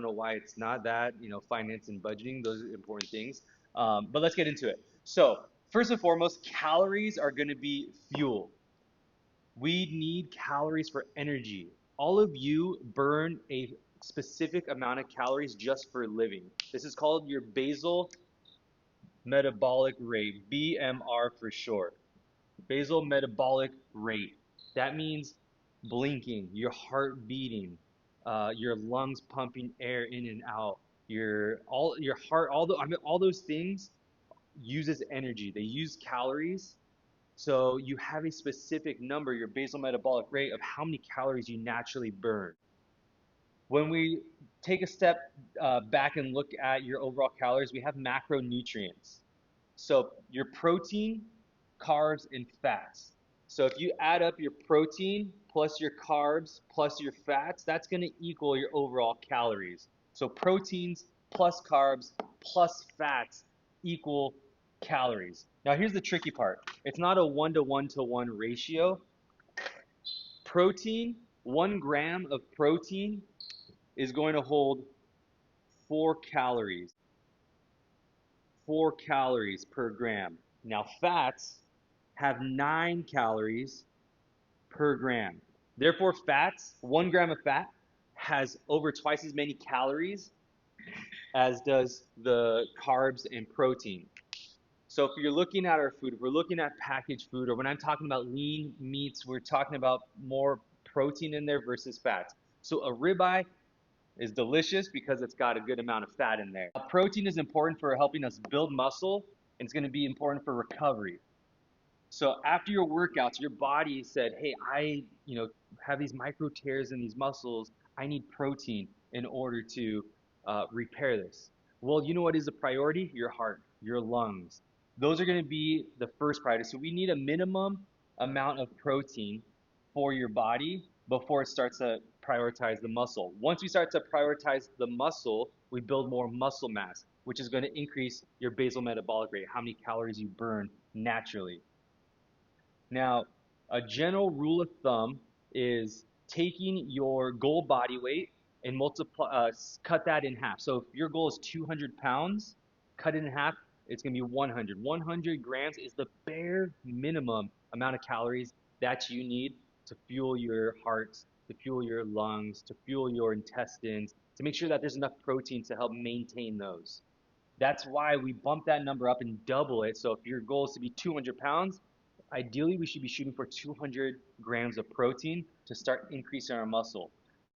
know why it's not that. Finance and budgeting, those are important things. But let's get into it. So, first and foremost, calories are going to be fuel. We need calories for energy. All of you burn a specific amount of calories just for living. This is called your basal metabolic rate, BMR for short. Basal metabolic rate. That means blinking, your heart beating, your lungs pumping air in and out, your heart, all those things uses energy. They use calories. So you have a specific number, your basal metabolic rate of how many calories you naturally burn. When we take a step back and look at your overall calories, we have macronutrients. So your protein, carbs, and fats. So if you add up your protein plus your carbs plus your fats, that's going to equal your overall calories. So proteins plus carbs plus fats equal calories. Now here's the tricky part. It's not a 1 to 1 to 1 ratio. Protein, 1 gram of protein is going to hold 4 calories. 4 calories per gram. Now, fats have 9 calories per gram. Therefore, fats, 1 gram of fat, has over twice as many calories as does the carbs and protein. So if you're looking at our food, if we're looking at packaged food, or when I'm talking about lean meats, we're talking about more protein in there versus fats. So a ribeye is delicious because it's got a good amount of fat in there. Protein is important for helping us build muscle, and it's going to be important for recovery. So after your workouts, your body said, "Hey, I have these micro tears in these muscles. I need protein in order to repair this." Well, you know what is a priority? Your heart, your lungs. Those are going to be the first priority. So we need a minimum amount of protein for your body before it starts to prioritize the muscle. Once we start to prioritize the muscle, we build more muscle mass, which is going to increase your basal metabolic rate, how many calories you burn naturally. Now, a general rule of thumb is taking your goal body weight and cut that in half. So if your goal is 200 pounds, cut it in half, it's going to be 100. 100 grams is the bare minimum amount of calories that you need to fuel your heart, to fuel your lungs, to fuel your intestines, to make sure that there's enough protein to help maintain those. That's why we bump that number up and double it. So if your goal is to be 200 pounds, ideally we should be shooting for 200 grams of protein to start increasing our muscle.